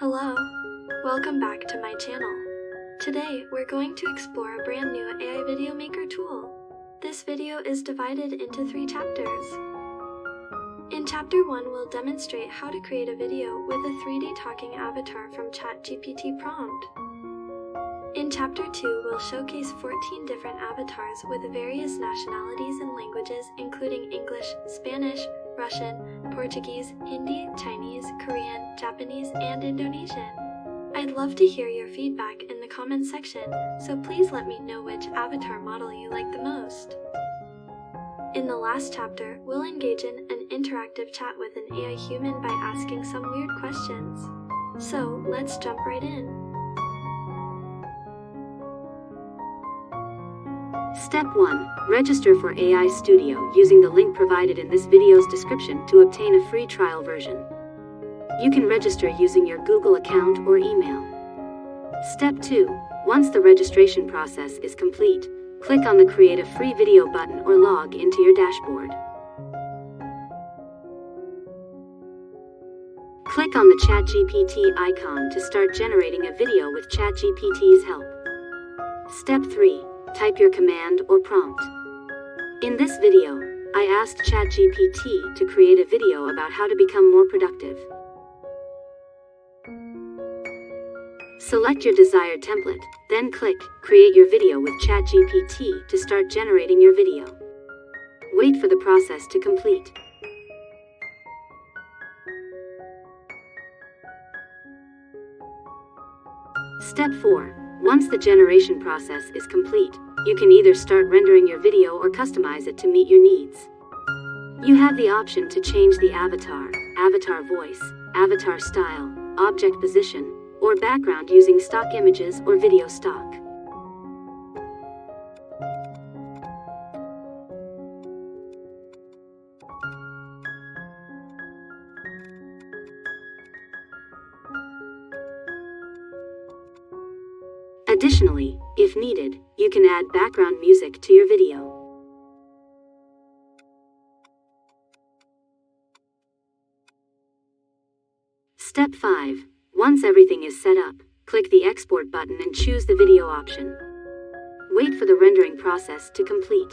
Hello, welcome back to my channel. Today we're going to explore a brand new AI video maker tool. This video is divided into 3 chapters. In chapter 1 we'll demonstrate how to create a video with a 3D talking avatar from ChatGPT Prompt. In chapter 2 we'll showcase 14 different avatars with various nationalities and languages including English, Spanish, Russian, Portuguese, Hindi, Chinese, Korean, Japanese, and Indonesian. I'd love to hear your feedback in the comments section, so please let me know which avatar model you like the most. In the last chapter, we'll engage in an interactive chat with an AI human by asking some weird questions. So, let's jump right in. Step 1. Register for AI Studio using the link provided in this video's description to obtain a free trial version. You can register using your Google account or email. Step 2. Once the registration process is complete, click on the Create a Free Video button or log into your dashboard. Click on the ChatGPT icon to start generating a video with ChatGPT's help. Step 3. Type your command or prompt. In this video, I asked ChatGPT to create a video about how to become more productive. Select your desired template, then click Create your video with ChatGPT to start generating your video. Wait for the process to complete. Step 4. Once the generation process is complete, you can either start rendering your video or customize it to meet your needs. You have the option to change the avatar, avatar voice, avatar style, object position, or background using stock images or video stock. Additionally, if needed, you can add background music to your video. Step 5. Once everything is set up, click the Export button and choose the video option. Wait for the rendering process to complete.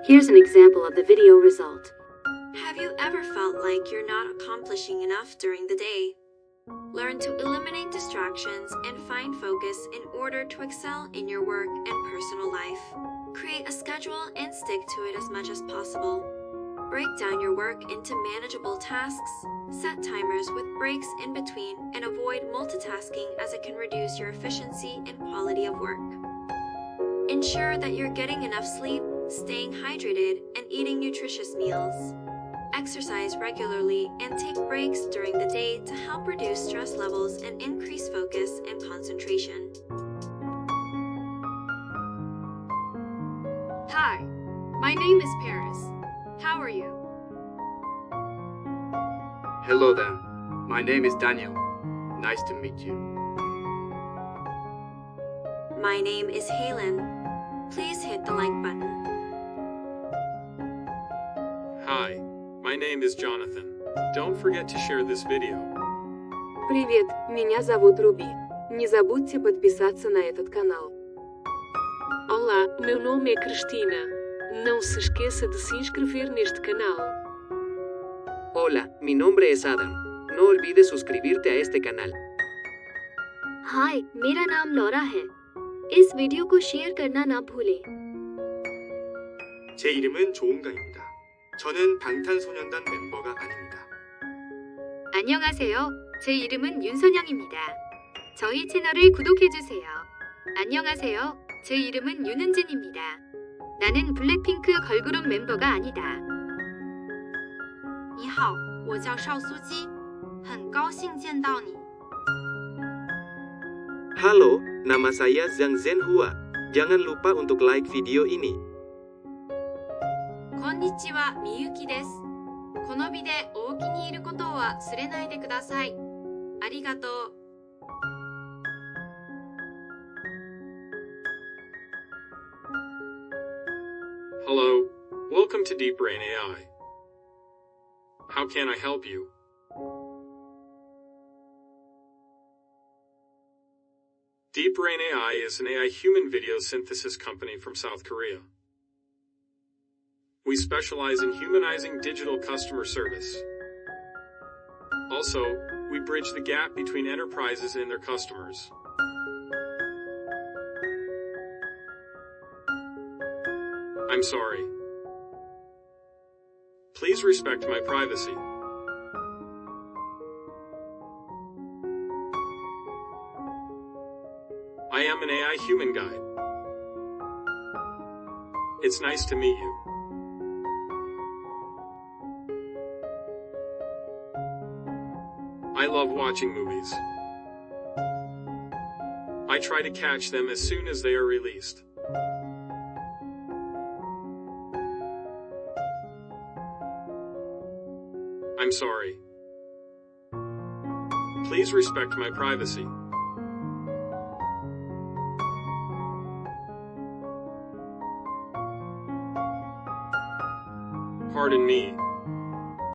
Here's an example of the video result. Have you ever felt like you're not accomplishing enough during the day? Learn to eliminate distractions and find focus in order to excel in your work and personal life. Create a schedule and stick to it as much as possible. Break down your work into manageable tasks, set timers with breaks in between, and avoid multitasking as it can reduce your efficiency and quality of work. Ensure that you're getting enough sleep, staying hydrated, and eating nutritious meals. Exercise regularly and take breaks during the day to help reduce stress levels and increase focus and concentration. Hi, my name is Paris. How are you? Hello there. My name is Daniel. Nice to meet you. My name is Helen. Please hit the like button. Hi, my name is Jonathan. Don't forget to share this video. Привет, меня зовут Руби. Не забудьте подписаться на этот канал. Olá, meu nome é Cristina. Não se esqueça de se inscrever neste canal. Hola, mi nombre es Adam. No olvides suscribirte a este canal. हाय, मेरा नाम Laura है. इस video को share करना ना भूलें. 제 이름은 조은강입니다. 저는 방탄소년단 멤버가 아닙니다. 안녕하세요. 제 이름은 윤선영입니다. 저희 채널을 구독해주세요. 안녕하세요. 제 이름은 윤은진입니다. 나는 블랙핑크 걸그룹 멤버가 아니다. 你好，我叫邵苏基，很高兴见到你。 Halo, nama saya Zhang Zhenhua. Jangan lupa untuk like video ini. こんにちは、みゆきです。この美でお気に入ることを忘れないでください。ありがとう。Hello, welcome to Deep Brain AI. How can I help you? DeepBrain AI is an AI human video synthesis company from South Korea. We specialize in humanizing digital customer service. Also, we bridge the gap between enterprises and their customers. I'm sorry. Please respect my privacy. I am an AI human guide. It's nice to meet you. I love watching movies. I try to catch them as soon as they are released. I'm sorry. Please respect my privacy. Pardon me.